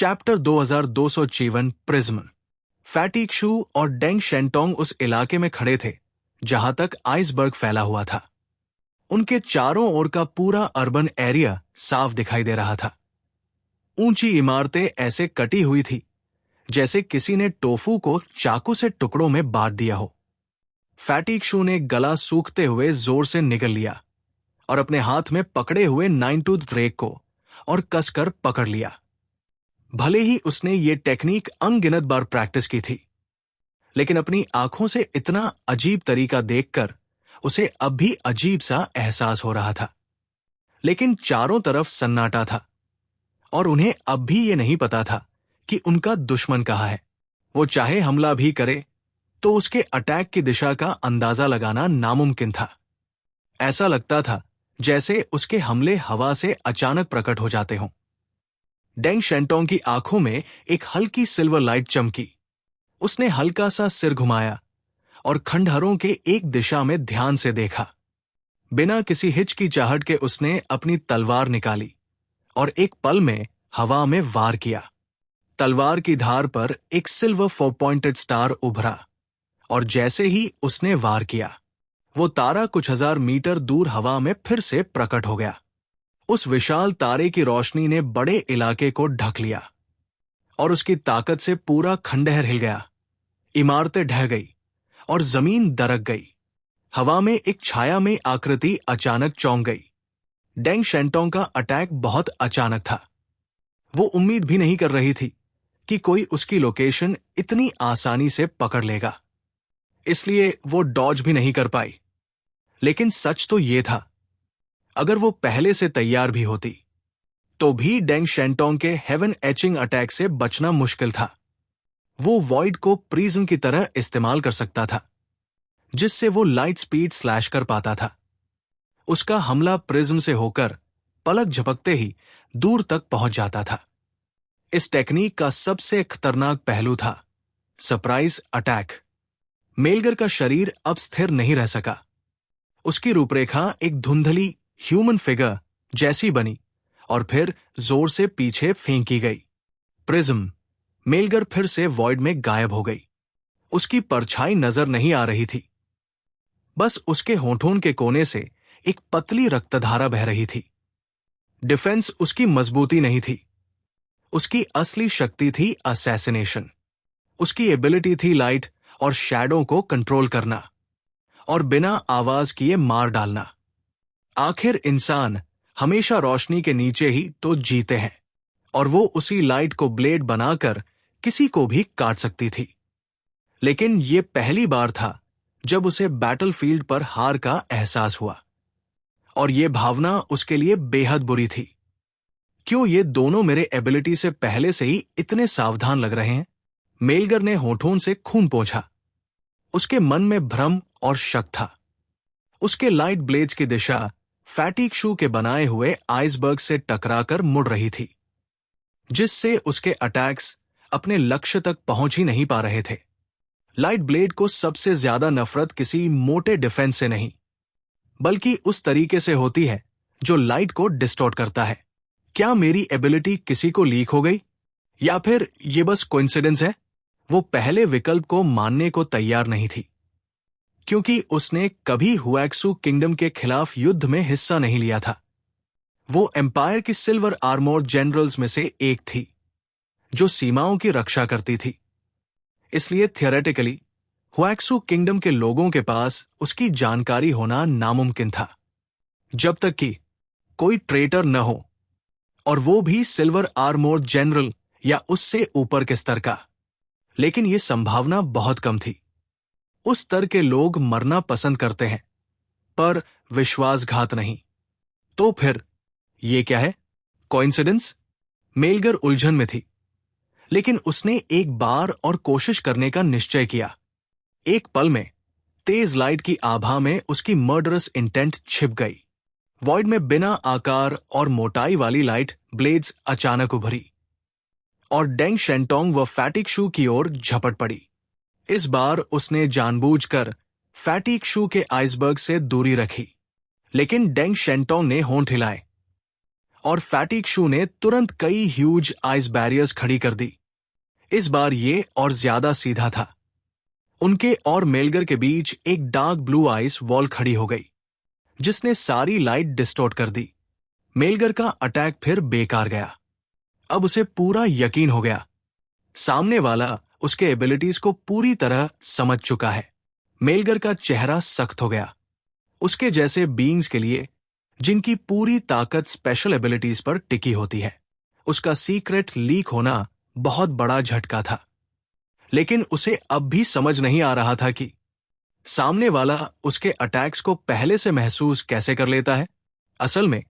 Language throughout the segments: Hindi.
Chapter 2254 prism. फैटिक शू और डेंग शेंटोंग उस इलाके में खड़े थे जहां तक आइसबर्ग फैला हुआ था। उनके चारों ओर का पूरा अर्बन एरिया साफ दिखाई दे रहा था। ऊंची इमारतें ऐसे कटी हुई थी जैसे किसी ने टोफू को चाकू से टुकड़ों में बांट दिया हो। फैटिक शू ने गला सूखते हुए जोर से निगल लिया और अपने हाथ में पकड़े हुए 9 टूथ रेक को और कसकर पकड़ लिया। भले ही उसने ये टेक्निक अनगिनत बार प्रैक्टिस की थी, लेकिन अपनी आंखों से इतना अजीब तरीका देखकर उसे अब भी अजीब सा एहसास हो रहा था। लेकिन चारों तरफ सन्नाटा था और उन्हें अब भी ये नहीं पता था कि उनका दुश्मन कहाँ है। वो चाहे हमला भी करे तो उसके अटैक की दिशा का अंदाजा लगाना नामुमकिन था। ऐसा लगता था जैसे उसके हमले हवा से अचानक प्रकट हो जाते हों। डेंग शेंटोंग की आंखों में एक हल्की सिल्वर लाइट चमकी। उसने हल्का सा सिर घुमाया और खंडहरों के एक दिशा में ध्यान से देखा। बिना किसी हिचकिचाहट के उसने अपनी तलवार निकाली और एक पल में हवा में वार किया। तलवार की धार पर एक सिल्वर 4 पॉइंटेड स्टार उभरा और जैसे ही उसने वार किया, वो तारा कुछ हजार मीटर दूर हवा में फिर से प्रकट हो गया। उस विशाल तारे की रोशनी ने बड़े इलाके को ढक लिया और उसकी ताकत से पूरा खंडहर हिल गया। इमारतें ढह गई और जमीन दरक गई। हवा में एक छायामयी आकृति अचानक चौंक गई। डेंग शेंटोंग का अटैक बहुत अचानक था। वो उम्मीद भी नहीं कर रही थी कि कोई उसकी लोकेशन इतनी आसानी से पकड़ लेगा, इसलिए वो डॉज भी नहीं कर पाई। लेकिन सच तो ये था, अगर वो पहले से तैयार भी होती तो भी डेंग शेंटोंग के हेवन एचिंग अटैक से बचना मुश्किल था। वो वॉइड को प्रिज्म की तरह इस्तेमाल कर सकता था, जिससे वो लाइट स्पीड स्लैश कर पाता था। उसका हमला प्रिज्म से होकर पलक झपकते ही दूर तक पहुंच जाता था। इस टेक्निक का सबसे खतरनाक पहलू था सरप्राइज अटैक। मेलगर का शरीर अब स्थिर नहीं रह सका। उसकी रूपरेखा एक धुंधली ह्यूमन फिगर जैसी बनी और फिर जोर से पीछे फेंकी गई। प्रिज्म। मेलगर फिर से वॉइड में गायब हो गई। उसकी परछाई नजर नहीं आ रही थी। बस उसके होठों के कोने से एक पतली रक्तधारा बह रही थी। डिफेंस उसकी मजबूती नहीं थी। उसकी असली शक्ति थी असैसिनेशन। उसकी एबिलिटी थी लाइट और शैडो को कंट्रोल करना और बिना आवाज किए मार डालना। आखिर इंसान हमेशा रोशनी के नीचे ही तो जीते हैं और वो उसी लाइट को ब्लेड बनाकर किसी को भी काट सकती थी। लेकिन ये पहली बार था जब उसे बैटलफील्ड पर हार का एहसास हुआ और ये भावना उसके लिए बेहद बुरी थी। क्यों ये दोनों मेरे एबिलिटी से पहले से ही इतने सावधान लग रहे हैं? मेलगर ने होठों से खून पोंछा। उसके मन में भ्रम और शक था। उसके लाइट ब्लेड्स की दिशा फैटिक शू के बनाए हुए आइसबर्ग से टकराकर मुड़ रही थी, जिससे उसके अटैक्स अपने लक्ष्य तक पहुंच ही नहीं पा रहे थे। लाइट ब्लेड को सबसे ज्यादा नफरत किसी मोटे डिफेंस से नहीं, बल्कि उस तरीके से होती है जो लाइट को डिस्टॉर्ट करता है। क्या मेरी एबिलिटी किसी को लीक हो गई या फिर ये बस कोइंसिडेंस है? वो पहले विकल्प को मानने को तैयार नहीं थी, क्योंकि उसने कभी हुएक्सू किंगडम के खिलाफ युद्ध में हिस्सा नहीं लिया था। वो एम्पायर की सिल्वर आर्मोर्ड जनरल्स में से एक थी जो सीमाओं की रक्षा करती थी। इसलिए थियोरेटिकली हुएक्सू किंगडम के लोगों के पास उसकी जानकारी होना नामुमकिन था, जब तक कि कोई ट्रेटर न हो, और वो भी सिल्वर आर्मोर्ड जनरल या उससे ऊपर के स्तर का। लेकिन ये संभावना बहुत कम थी। उस स्तर के लोग मरना पसंद करते हैं, पर विश्वासघात नहीं। तो फिर ये क्या है? कोइंसिडेंस? मेलगर उलझन में थी, लेकिन उसने एक बार और कोशिश करने का निश्चय किया। एक पल में तेज लाइट की आभा में उसकी मर्डरस इंटेंट छिप गई। वॉइड में बिना आकार और मोटाई वाली लाइट ब्लेड्स अचानक उभरी और डेंग शेंटोंग व फैटिक शू की ओर झपट पड़ी। इस बार उसने जानबूझकर फैटिक शू के आइसबर्ग से दूरी रखी, लेकिन डेंग शेंटोंग ने होंठ हिलाए और फैटिक शू ने तुरंत कई ह्यूज आइस बैरियर्स खड़ी कर दी। इस बार ये और ज्यादा सीधा था। उनके और मेलगर के बीच एक डार्क ब्लू आइस वॉल खड़ी हो गई, जिसने सारी लाइट डिस्टॉर्ट कर दी। मेलगर का अटैक फिर बेकार गया। अब उसे पूरा यकीन हो गया, सामने वाला उसके एबिलिटीज को पूरी तरह समझ चुका है। मेलगर का चेहरा सख्त हो गया। उसके जैसे बीइंग्स के लिए, जिनकी पूरी ताकत स्पेशल एबिलिटीज पर टिकी होती है, उसका सीक्रेट लीक होना बहुत बड़ा झटका था। लेकिन उसे अब भी समझ नहीं आ रहा था कि सामने वाला उसके अटैक्स को पहले से महसूस कैसे कर लेता है। असल में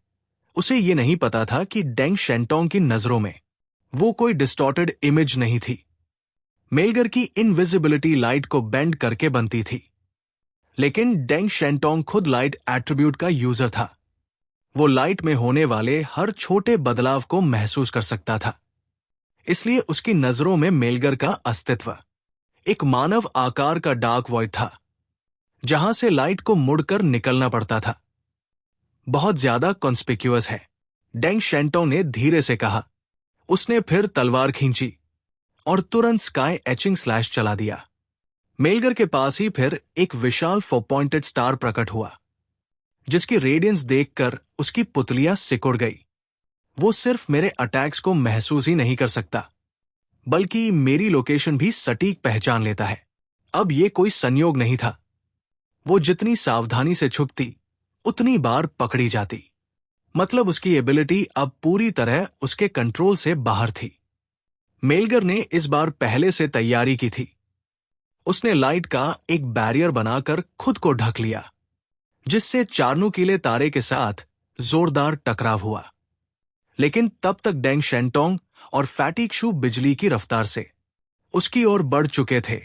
उसे ये नहीं पता था कि डेंग शेंटोंग की नजरों में वो कोई डिस्टॉर्टेड इमेज नहीं थी। मेलगर की इनविजिबिलिटी लाइट को बेंड करके बनती थी, लेकिन डेंग शेंटोंग खुद लाइट एट्रीब्यूट का यूजर था। वो लाइट में होने वाले हर छोटे बदलाव को महसूस कर सकता था। इसलिए उसकी नजरों में मेलगर का अस्तित्व एक मानव आकार का डार्क वॉइड था, जहां से लाइट को मुड़कर निकलना पड़ता था। बहुत ज्यादा कॉन्स्पिक्यूअस है, डेंग शेंटोंग ने धीरे से कहा। उसने फिर तलवार खींची और तुरंत स्काई एचिंग स्लैश चला दिया। मेलगर के पास ही फिर एक विशाल 4 पॉइंटेड स्टार प्रकट हुआ, जिसकी रेडियंस देखकर उसकी पुतलियां सिकुड़ गई। वो सिर्फ मेरे अटैक्स को महसूस ही नहीं कर सकता, बल्कि मेरी लोकेशन भी सटीक पहचान लेता है। अब ये कोई संयोग नहीं था। वो जितनी सावधानी से छुपती, उतनी बार पकड़ी जाती। मतलब उसकी एबिलिटी अब पूरी तरह उसके कंट्रोल से बाहर थी। मेलगर ने इस बार पहले से तैयारी की थी। उसने लाइट का एक बैरियर बनाकर खुद को ढक लिया, जिससे चारनुकीले तारे के साथ जोरदार टकराव हुआ। लेकिन तब तक डेंग शेंटोंग और फैटिक शू बिजली की रफ्तार से उसकी ओर बढ़ चुके थे,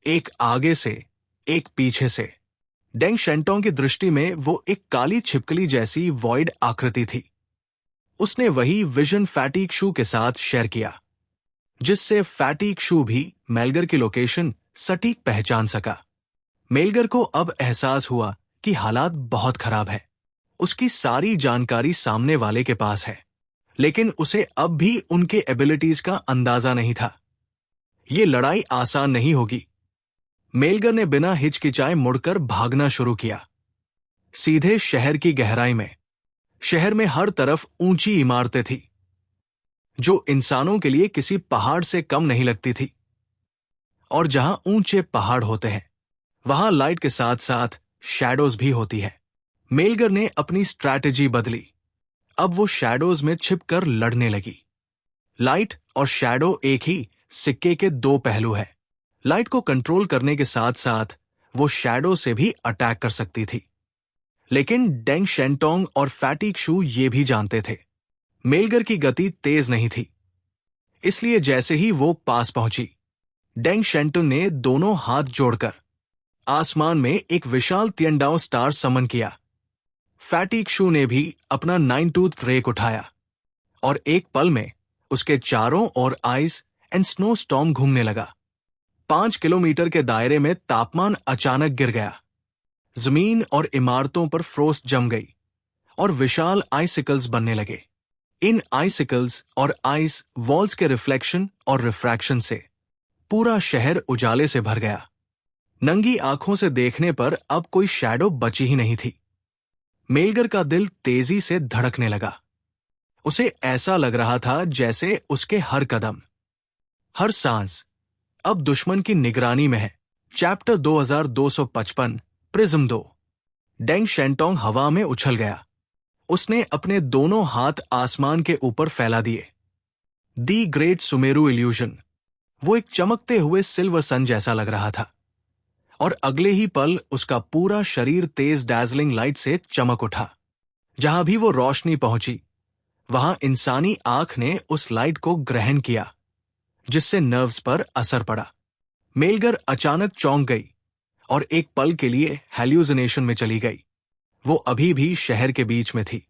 एक आगे से, एक पीछे से। डेंग शेंटोंग की दृष्टि में वो एक काली छिपकली जैसी वॉइड आकृति थी। उसने वही विजन फैटिक शू के साथ शेयर किया, जिससे फैटिक शू भी मेलगर की लोकेशन सटीक पहचान सका। मेलगर को अब एहसास हुआ कि हालात बहुत खराब है। उसकी सारी जानकारी सामने वाले के पास है, लेकिन उसे अब भी उनके एबिलिटीज का अंदाजा नहीं था। ये लड़ाई आसान नहीं होगी। मेलगर ने बिना हिचकिचाए मुड़कर भागना शुरू किया, सीधे शहर की गहराई में। शहर में हर तरफ ऊंची इमारतें थी, जो इंसानों के लिए किसी पहाड़ से कम नहीं लगती थी। और जहां ऊंचे पहाड़ होते हैं, वहां लाइट के साथ साथ शैडोज भी होती है। मेलगर ने अपनी स्ट्रैटेजी बदली। अब वो शैडोज में छिपकर लड़ने लगी। लाइट और शैडो एक ही सिक्के के दो पहलू है। लाइट को कंट्रोल करने के साथ साथ वो शैडो से भी अटैक कर सकती थी। लेकिन डेंग शेंटोंग और फैटिक शू ये भी जानते थे, मेलगर की गति तेज नहीं थी। इसलिए जैसे ही वो पास पहुंची, डेंग शेंटोंग ने दोनों हाथ जोड़कर आसमान में एक विशाल तियंडाओ स्टार समन किया। फैटिक शू ने भी अपना 9 टूथ रेक उठाया, और एक पल में उसके चारों ओर आइस एंड स्नो स्टॉर्म घूमने लगा। 5 किलोमीटर के दायरे में तापमान अचानक गिर गया। जमीन और इमारतों पर फ्रोस्ट जम गई और विशाल आइसिकल्स बनने लगे। इन आइसिकल्स और आइस वॉल्स के रिफ्लेक्शन और रिफ्रैक्शन से पूरा शहर उजाले से भर गया। नंगी आंखों से देखने पर अब कोई शैडो बची ही नहीं थी। मेलगर का दिल तेजी से धड़कने लगा। उसे ऐसा लग रहा था जैसे उसके हर कदम, हर सांस अब दुश्मन की निगरानी में है। Chapter 2255 prism 2। डेंग शेंटोंग हवा में उछल गया। उसने अपने दोनों हाथ आसमान के ऊपर फैला दिए। The great Sumeru illusion. वो एक चमकते हुए सिल्वर सन जैसा लग रहा था, और अगले ही पल उसका पूरा शरीर तेज डैजलिंग लाइट से चमक उठा। जहां भी वो रोशनी पहुंची, वहां इंसानी आंख ने उस लाइट को ग्रहण किया, जिससे नर्व्स पर असर पड़ा। मेलगर अचानक चौंक गई और एक पल के लिए हैल्यूसिनेशन में चली गई। वो अभी भी शहर के बीच में थी,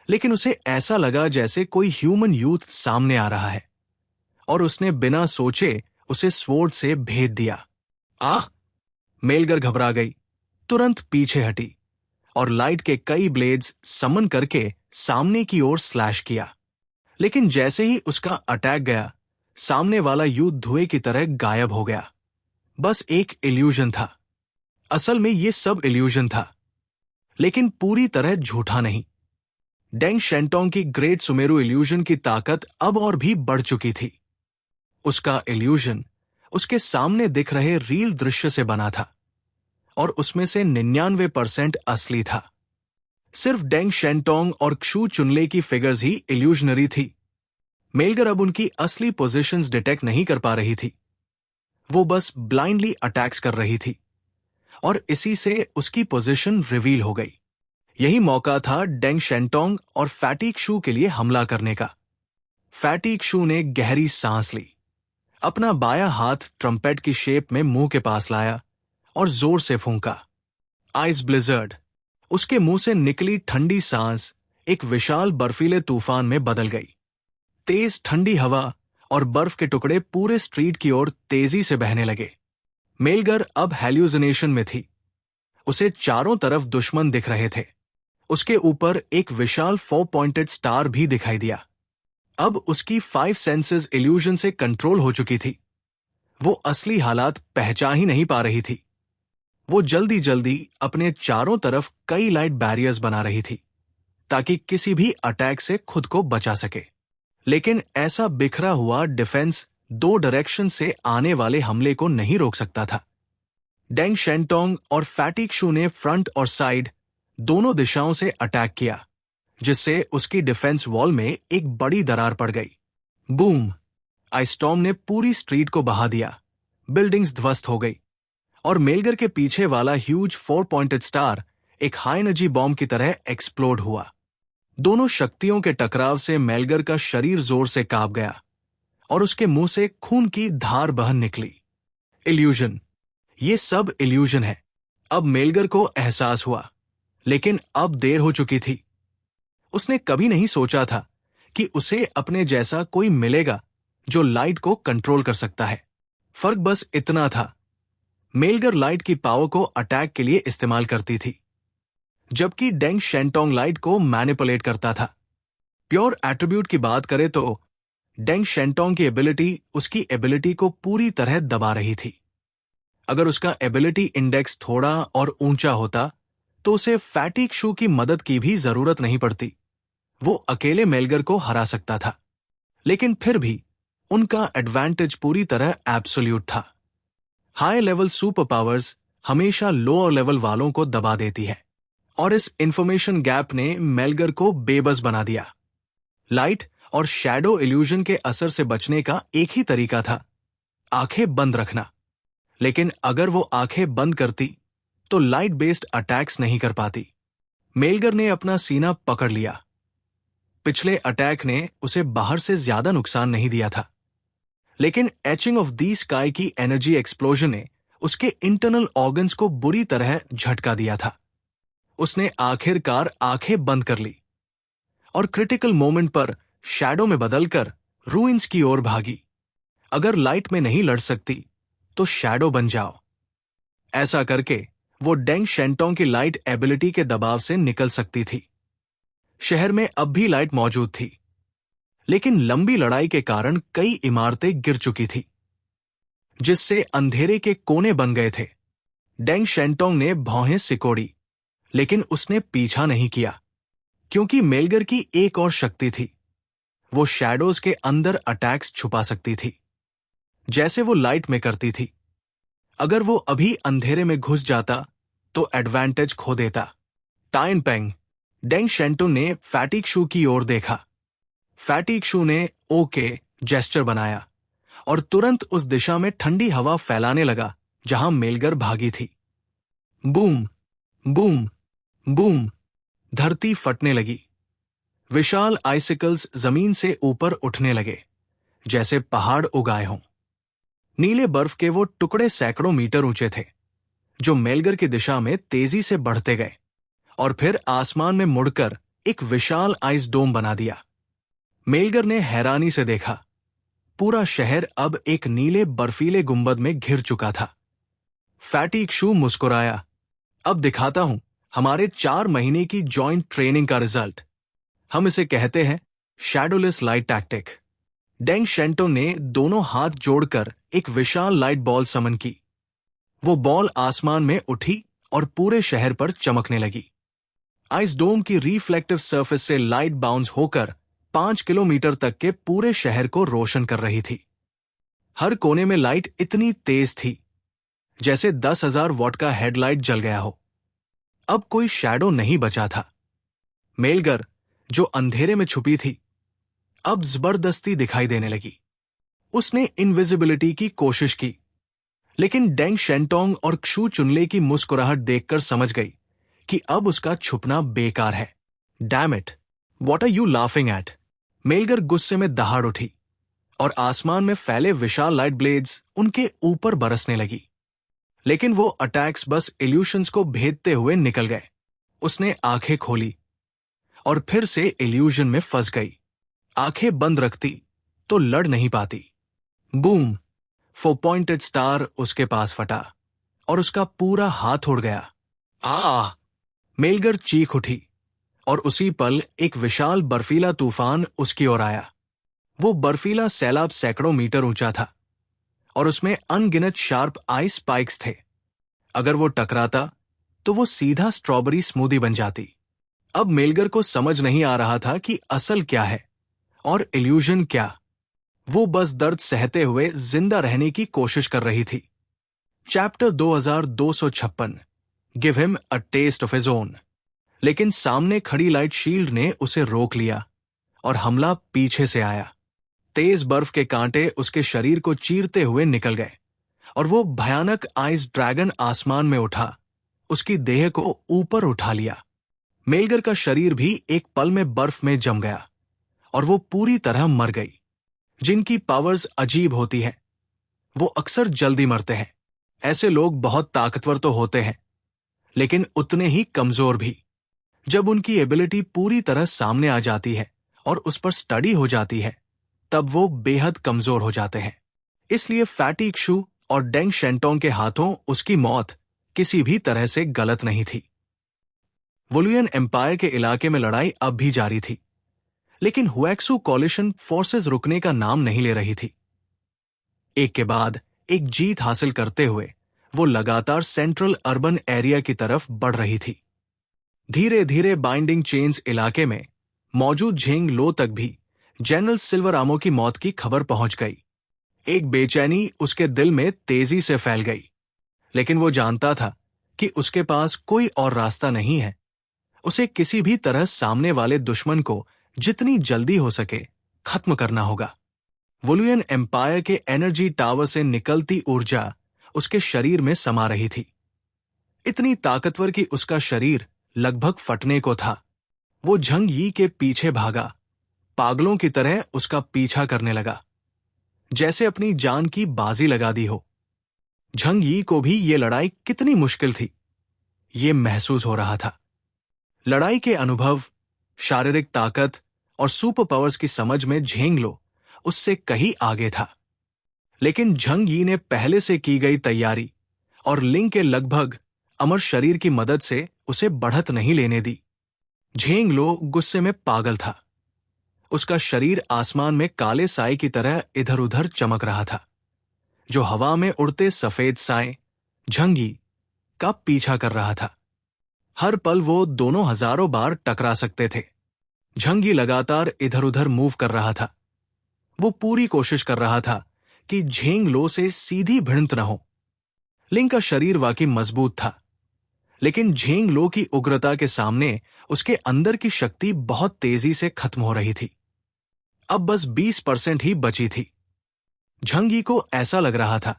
लेकिन उसे ऐसा लगा जैसे कोई ह्यूमन यूथ सामने आ रहा है, और उसने बिना सोचे उसे स्वॉर्ड से भेद दिया। आह! मेलगर घबरा गई, तुरंत पीछे हटी और लाइट के कई ब्लेड्स समन करके सामने की ओर स्लैश किया। लेकिन जैसे ही उसका अटैक गया, सामने वाला युद्ध धुएं की तरह गायब हो गया। बस एक इल्यूजन था। असल में ये सब इल्यूजन था, लेकिन पूरी तरह झूठा नहीं। डेंग शेंटोंग की ग्रेट सुमेरु इल्यूजन की ताकत अब और भी बढ़ चुकी थी। उसका इल्यूजन उसके सामने दिख रहे रियल दृश्य से बना था, और उसमें से 99% असली था। सिर्फ डेंग शेंटोंग और क्षु चुनले की फिगर्स ही इल्यूजनरी थी। मेलगर अब उनकी असली पोजीशंस डिटेक्ट नहीं कर पा रही थी। वो बस ब्लाइंडली अटैक्स कर रही थी, और इसी से उसकी पोजीशन रिवील हो गई। यही मौका था डेंग शेंटोंग और फैटी क्षु के लिए हमला करने का। फैटी क्षु ने गहरी सांस ली, अपना बायां हाथ ट्रम्पेट की शेप में मुंह के पास लाया और जोर से फूंका। Ice blizzard. उसके मुंह से निकली ठंडी सांस एक विशाल बर्फीले तूफान में बदल गई। तेज ठंडी हवा और बर्फ के टुकड़े पूरे स्ट्रीट की ओर तेजी से बहने लगे। मेलगर अब हैल्यूसिनेशन में थी। उसे चारों तरफ दुश्मन दिख रहे थे। उसके ऊपर एक विशाल 4 पॉइंटेड स्टार भी दिखाई दिया। अब उसकी 5 सेंसेस इल्यूजन से कंट्रोल हो चुकी थी। वो असली हालात पहचान ही नहीं पा रही थी। वो जल्दी जल्दी अपने चारों तरफ कई लाइट बैरियर्स बना रही थी, ताकि किसी भी अटैक से खुद को बचा सके। लेकिन ऐसा बिखरा हुआ डिफेंस 2 डायरेक्शन से आने वाले हमले को नहीं रोक सकता था। डेंग शेंटोंग और फैटी क्षु ने फ्रंट और साइड दोनों दिशाओं से अटैक किया, जिससे उसकी डिफेंस वॉल में एक बड़ी दरार पड़ गई। बूम! आइस स्टॉर्म ने पूरी स्ट्रीट को बहा दिया। बिल्डिंग्स ध्वस्त हो गई, और मेलगर के पीछे वाला ह्यूज 4 पॉइंटेड स्टार एक हाई एनर्जी बॉम्ब की तरह एक्सप्लोड हुआ। दोनों शक्तियों के टकराव से मेलगर का शरीर जोर से कांप गया, और उसके मुंह से खून की धार बहन निकली। इल्यूजन। ये सब इल्यूजन है। अब मेलगर को एहसास हुआ, लेकिन अब देर हो चुकी थी। उसने कभी नहीं सोचा था कि उसे अपने जैसा कोई मिलेगा जो लाइट को कंट्रोल कर सकता है। फर्क बस इतना था, मेलगर लाइट की पावर को अटैक के लिए इस्तेमाल करती थी, जबकि डेंग शेंटोंग लाइट को मैनिपुलेट करता था। प्योर एट्रीब्यूट की बात करें तो डेंग शेंटोंग की एबिलिटी उसकी एबिलिटी को पूरी तरह दबा रही थी। अगर उसका एबिलिटी इंडेक्स थोड़ा और ऊंचा होता तो उसे फैटी क्षु की मदद की भी जरूरत नहीं पड़ती। वो अकेले मेलगर को हरा सकता था। लेकिन फिर भी उनका एडवांटेज पूरी तरह एब्सोल्यूट था। हाई लेवल सुपर पावर्स हमेशा लोअर लेवल वालों को दबा देती है, और इस इंफॉर्मेशन गैप ने मेलगर को बेबस बना दिया। लाइट और शैडो इल्यूजन के असर से बचने का एक ही तरीका था, आंखें बंद रखना। लेकिन अगर वो आंखें बंद करती तो लाइट बेस्ड अटैक्स नहीं कर पाती। मेलगर ने अपना सीना पकड़ लिया। पिछले अटैक ने उसे बाहर से ज्यादा नुकसान नहीं दिया था, लेकिन एचिंग ऑफ दी स्काई की एनर्जी एक्सप्लोजन ने उसके इंटरनल ऑर्गन्स को बुरी तरह झटका दिया था। उसने आखिरकार आंखें बंद कर ली और क्रिटिकल मोमेंट पर शैडो में बदलकर रूइंस की ओर भागी। अगर लाइट में नहीं लड़ सकती तो शैडो बन जाओ। ऐसा करके वो डेंग शेंटोंग की लाइट एबिलिटी के दबाव से निकल सकती थी। शहर में अब भी लाइट मौजूद थी, लेकिन लंबी लड़ाई के कारण कई इमारतें गिर चुकी थी, जिससे अंधेरे के कोने बन गए थे। डेंग शेंटोंग ने भौहें सिकोड़ी, लेकिन उसने पीछा नहीं किया, क्योंकि मेलगर की एक और शक्ति थी। वो शैडोज के अंदर अटैक्स छुपा सकती थी, जैसे वो लाइट में करती थी। अगर वो अभी अंधेरे में घुस जाता तो एडवांटेज खो देता। टाइन पेंग। डेंग शेंटोंग ने फैटी क्षु की ओर देखा। फैटी क्षु ने ओके जेस्चर बनाया और तुरंत उस दिशा में ठंडी हवा फैलाने लगा जहां मेलगर भागी थी। Boom, boom, boom. धरती फटने लगी। विशाल आइसिकल्स जमीन से ऊपर उठने लगे, जैसे पहाड़ उगाए हों। नीले बर्फ के वो टुकड़े सैकड़ों मीटर ऊंचे थे, जो मेलगर की दिशा में तेजी से बढ़ते गए और फिर आसमान में मुड़कर एक विशाल आइस डोम बना दिया। मेलगर ने हैरानी से देखा, पूरा शहर अब एक नीले बर्फीले गुंबद में घिर चुका था। फैटी क्षु मुस्कुराया। अब दिखाता हूं हमारे 4 महीने की जॉइंट ट्रेनिंग का रिजल्ट। हम इसे कहते हैं शैडोलेस लाइट टैक्टिक। डेंग शेंटोंग ने दोनों हाथ जोड़कर एक विशाल लाइट बॉल समन की। वो बॉल आसमान में उठी और पूरे शहर पर चमकने लगी। आइस डोम की रिफ्लेक्टिव सरफेस से लाइट बाउंस होकर 5 किलोमीटर तक के पूरे शहर को रोशन कर रही थी। हर कोने में लाइट इतनी तेज थी जैसे 10,000 वॉट का हेडलाइट जल गया हो। अब कोई शैडो नहीं बचा था। मेलगर, जो अंधेरे में छुपी थी, अब जबरदस्ती दिखाई देने लगी। उसने इनविजिबिलिटी की कोशिश की, लेकिन डेंग शेंटोंग और क्षु चुनले की मुस्कुराहट देखकर समझ गई कि अब उसका छुपना बेकार है। Damn it, what are you laughing at? मेलगर गुस्से में दहाड़ उठी और आसमान में फैले विशाल लाइट ब्लेड्स उनके ऊपर बरसने लगी। लेकिन वो अटैक्स बस इल्यूशंस को भेदते हुए निकल गए। उसने आंखें खोली और फिर से इल्यूजन में फंस गई। आंखें बंद रखती तो लड़ नहीं पाती। बूम! 4 पॉइंटेड स्टार उसके पास फटा और उसका पूरा हाथ उड़ गया। आ! मेलगर चीख उठी और उसी पल एक विशाल बर्फीला तूफान उसकी ओर आया। वो बर्फीला सैलाब सैकड़ों मीटर ऊंचा था और उसमें अनगिनत शार्प आइस स्पाइक्स थे। अगर वो टकराता तो वो सीधा स्ट्रॉबेरी स्मूदी बन जाती। अब मेलगर को समझ नहीं आ रहा था कि असल क्या है और इल्यूजन क्या। वो बस दर्द सहते हुए जिंदा रहने की कोशिश कर रही थी। Chapter 2256, give him a test of his own. लेकिन सामने खड़ी लाइट शील्ड ने उसे रोक लिया और हमला पीछे से आया। तेज बर्फ के कांटे उसके शरीर को चीरते हुए निकल गए और वो भयानक आइस ड्रैगन आसमान में उठा, उसकी देह को ऊपर उठा लिया। मेलगर का शरीर भी एक पल में बर्फ में जम गया और वो पूरी तरह मर गई। जिनकी पावर्स अजीब होती हैं, वो अक्सर जल्दी मरते हैं। ऐसे लोग बहुत ताकतवर तो होते हैं, लेकिन उतने ही कमजोर भी। जब उनकी एबिलिटी पूरी तरह सामने आ जाती है और उस पर स्टडी हो जाती है, तब वो बेहद कमजोर हो जाते हैं। इसलिए फैटी क्षु और डेंग शेंटोंग के हाथों उसकी मौत किसी भी तरह से गलत नहीं थी। वुलियन एम्पायर के इलाके में लड़ाई अब भी जारी थी, लेकिन हुएक्सू कॉलिशन फोर्सेस रुकने का नाम नहीं ले रही थी। एक के बाद एक जीत हासिल करते हुए वो लगातार सेंट्रल अर्बन एरिया की तरफ बढ़ रही थी। धीरे धीरे बाइंडिंग चेन्स इलाके में मौजूद झेंग लो तक भी जनरल सिल्वरामो की मौत की खबर पहुंच गई। एक बेचैनी उसके दिल में तेजी से फैल गई, लेकिन वो जानता था कि उसके पास कोई और रास्ता नहीं है। उसे किसी भी तरह सामने वाले दुश्मन को जितनी जल्दी हो सके खत्म करना होगा। वुलियन एम्पायर के एनर्जी टावर से निकलती ऊर्जा उसके शरीर में समा रही थी, इतनी ताकतवर कि उसका शरीर लगभग फटने को था। वो झंग यी के पीछे भागा, पागलों की तरह उसका पीछा करने लगा, जैसे अपनी जान की बाजी लगा दी हो। झंग यी को भी ये लड़ाई कितनी मुश्किल थी, ये महसूस हो रहा था। लड़ाई के अनुभव, शारीरिक ताकत और सुपर पावर्स की समझ में झेंग लो उससे कहीं आगे था। लेकिन झंग यी ने पहले से की गई तैयारी और लिंग के लगभग अमर शरीर की मदद से उसे बढ़त नहीं लेने दी। झेंग लो गुस्से में पागल था। उसका शरीर आसमान में काले साए की तरह इधर उधर चमक रहा था, जो हवा में उड़ते सफेद साए झंग यी का पीछा कर रहा था। हर पल वो दोनों हजारों बार टकरा सकते थे। झंग यी लगातार इधर उधर मूव कर रहा था। वो पूरी कोशिश कर रहा था कि झेंग लो से सीधी भिड़ंत न हो। लिंग का शरीर वाकई मजबूत था, लेकिन झेंग लो की उग्रता के सामने उसके अंदर की शक्ति बहुत तेजी से खत्म हो रही थी। अब बस 20% ही बची थी। झंग यी को ऐसा लग रहा था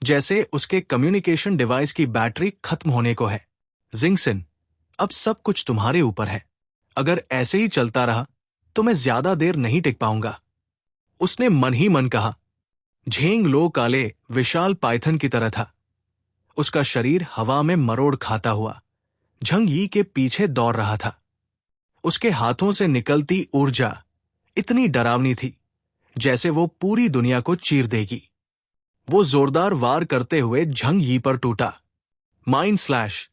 जैसे उसके कम्युनिकेशन डिवाइस की बैटरी खत्म होने को है। जिंगसिन, अब सब कुछ तुम्हारे ऊपर है। अगर ऐसे ही चलता रहा तो मैं ज्यादा देर नहीं टिक पाऊंगा, उसने मन ही मन कहा। झेंग लो काले विशाल पाइथन की तरह था। उसका शरीर हवा में मरोड़ खाता हुआ झंग यी के पीछे दौड़ रहा था। उसके हाथों से निकलती ऊर्जा इतनी डरावनी थी जैसे वो पूरी दुनिया को चीर देगी। वो जोरदार वार करते हुए झंग यी पर टूटा। Mind slash.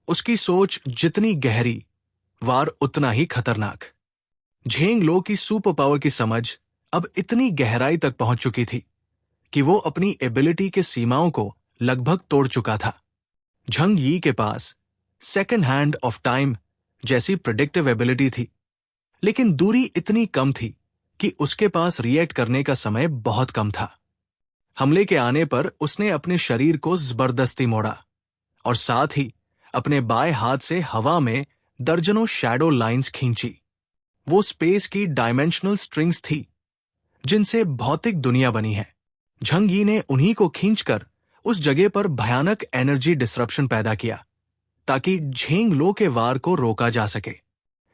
उसकी सोच जितनी गहरी, वार उतना ही खतरनाक। झेंग लो की सुपर पावर की समझ अब इतनी गहराई तक पहुंच चुकी थी कि वो अपनी एबिलिटी के सीमाओं को लगभग तोड़ चुका था। झंग यी के पास सेकंड हैंड ऑफ टाइम जैसी प्रिडिक्टिव एबिलिटी थी, लेकिन दूरी इतनी कम थी कि उसके पास रिएक्ट करने का समय बहुत कम था। हमले के आने पर उसने अपने शरीर को जबरदस्ती मोड़ा और साथ ही अपने बाएं हाथ से हवा में दर्जनों शैडो लाइंस खींची। वो स्पेस की डायमेंशनल स्ट्रिंग्स थी जिनसे भौतिक दुनिया बनी है। झंग यी ने उन्हीं को खींचकर उस जगह पर भयानक एनर्जी डिसरप्शन पैदा किया ताकि झेंग लो के वार को रोका जा सके।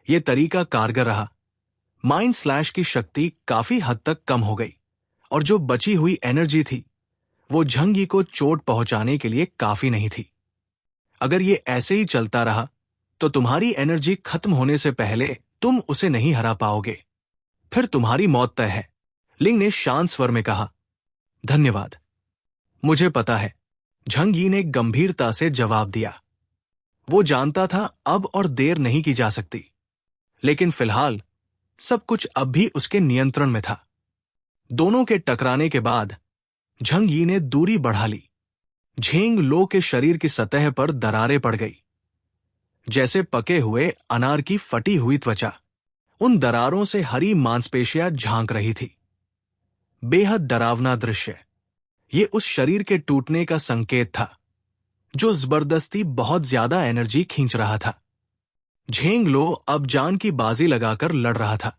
यह तरीका कारगर रहा। माइंड स्लैश की शक्ति काफी हद तक कम हो गई और जो बची हुई एनर्जी थी वो झंग यी को चोट पहुंचाने के लिए काफी नहीं थी। अगर ये ऐसे ही चलता रहा तो तुम्हारी एनर्जी खत्म होने से पहले तुम उसे नहीं हरा पाओगे, फिर तुम्हारी मौत तय है। लिंग ने शांत स्वर में कहा। धन्यवाद, मुझे पता है, झंग यी ने गंभीरता से जवाब दिया। वो जानता था अब और देर नहीं की जा सकती, लेकिन फिलहाल सब कुछ अब भी उसके नियंत्रण में था। दोनों के टकराने के बाद झंग यी ने दूरी बढ़ा ली। झेंग लो के शरीर की सतह पर दरारें पड़ गई, जैसे पके हुए अनार की फटी हुई त्वचा। उन दरारों से हरी मांसपेशियां झांक रही थी। बेहद डरावना दृश्य। ये उस शरीर के टूटने का संकेत था जो जबरदस्ती बहुत ज्यादा एनर्जी खींच रहा था। झेंग लो अब जान की बाजी लगाकर लड़ रहा था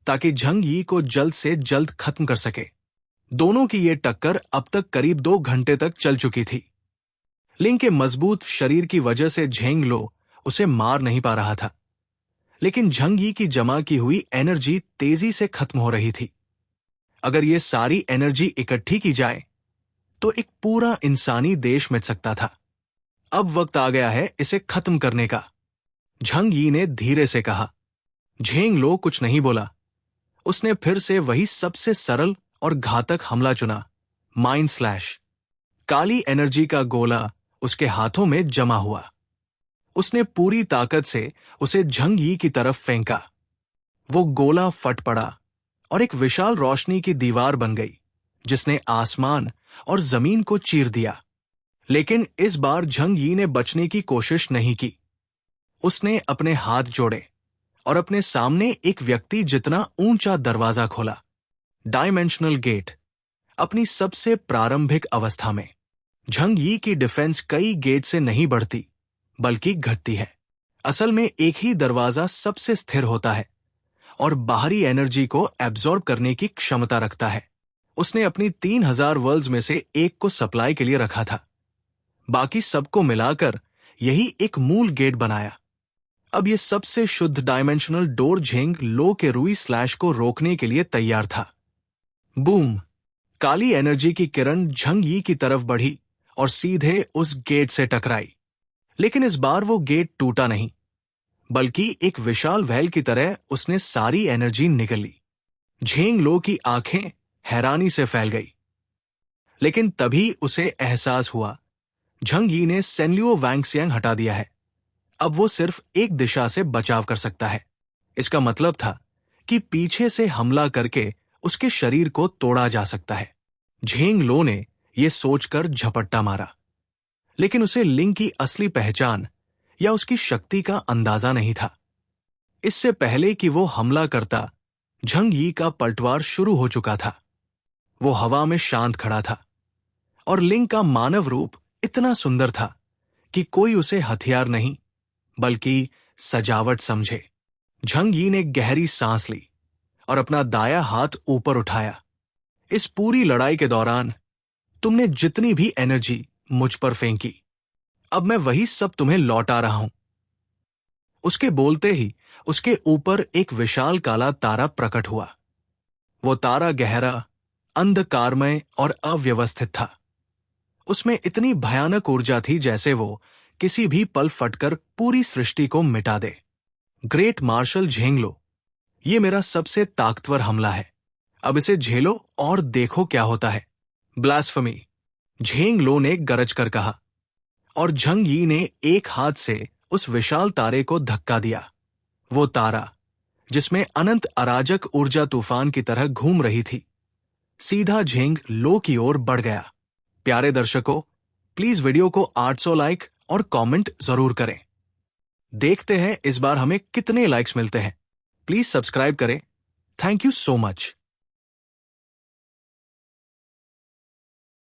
ताकि झंग यी को जल्द से जल्द खत्म कर सके। दोनों की ये टक्कर अब तक करीब 2 घंटे तक चल चुकी थी। लिंग के मजबूत शरीर की वजह से झेंग लो उसे मार नहीं पा रहा था, लेकिन झंग यी की जमा की हुई एनर्जी तेजी से खत्म हो रही थी। अगर ये सारी एनर्जी इकट्ठी की जाए तो एक पूरा इंसानी देश मिट सकता था। अब वक्त आ गया है इसे खत्म करने का, झंग यी ने धीरे से कहा। झेंग लो कुछ नहीं बोला। उसने फिर से वही सबसे सरल और घातक हमला चुना, माइंड स्लैश। काली एनर्जी का गोला उसके हाथों में जमा हुआ। उसने पूरी ताकत से उसे झंग यी की तरफ फेंका। वो गोला फट पड़ा और एक विशाल रोशनी की दीवार बन गई जिसने आसमान और जमीन को चीर दिया। लेकिन इस बार झंग यी ने बचने की कोशिश नहीं की। उसने अपने हाथ जोड़े और अपने सामने एक व्यक्ति जितना ऊंचा दरवाजा खोला। Dimensional gate. अपनी सबसे प्रारंभिक अवस्था में झंग यी की डिफेंस कई गेट से नहीं बढ़ती बल्कि घटती है। असल में एक ही दरवाजा सबसे स्थिर होता है और बाहरी एनर्जी को एब्जॉर्ब करने की क्षमता रखता है। उसने अपनी 3000 वर्ल्ड्स में से एक को सप्लाई के लिए रखा था। बाकी सबको मिलाकर यही एक मूल गेट बनाया। अब यह सबसे शुद्ध डायमेंशनल डोर झेंग लो के रुई स्लैश को रोकने के लिए तैयार था। बूम! काली एनर्जी की किरण झंग यी की तरफ बढ़ी और सीधे उस गेट से टकराई। लेकिन इस बार वो गेट टूटा नहीं, बल्कि एक विशाल वैल की तरह उसने सारी एनर्जी निगल ली। झेंग लो की आंखें हैरानी से फैल गई। लेकिन तभी उसे एहसास हुआ, झंग यी ने सेनलियो वैंगसियांग हटा दिया है। अब वो सिर्फ एक दिशा से बचाव कर सकता है। इसका मतलब था कि पीछे से हमला करके उसके शरीर को तोड़ा जा सकता है। झेंग लो ने यह सोचकर झपट्टा मारा, लेकिन उसे लिंग की असली पहचान या उसकी शक्ति का अंदाजा नहीं था। इससे पहले कि वो हमला करता, झंग यी का पलटवार शुरू हो चुका था। वो हवा में शांत खड़ा था और लिंग का मानव रूप इतना सुंदर था कि कोई उसे हथियार नहीं बल्कि सजावट समझे। झंग यी ने गहरी सांस ली और अपना दायां हाथ ऊपर उठाया। इस पूरी लड़ाई के दौरान तुमने जितनी भी एनर्जी मुझ पर फेंकी, अब मैं वही सब तुम्हें लौटा रहा हूं। उसके बोलते ही उसके ऊपर एक विशाल काला तारा प्रकट हुआ। वो तारा गहरा, अंधकारमय और अव्यवस्थित था। उसमें इतनी भयानक ऊर्जा थी जैसे वो किसी भी पल फटकर पूरी सृष्टि को मिटा दे। ग्रेट मार्शल झेंग लो, ये मेरा सबसे ताकतवर हमला है। अब इसे झेलो और देखो क्या होता है। ब्लास्फेमी, झेंग लो ने गरज कर कहा और झंग यी ने एक हाथ से उस विशाल तारे को धक्का दिया। वो तारा जिसमें अनंत अराजक ऊर्जा तूफान की तरह घूम रही थी। सीधा झिंग लो की ओर बढ़ गया। प्यारे दर्शकों, प्लीज वीडियो को 800 लाइक और कमेंट जरूर करें। देखते हैं इस बार हमें कितने लाइक्स मिलते हैं। प्लीज सब्सक्राइब करें। Thank you so much.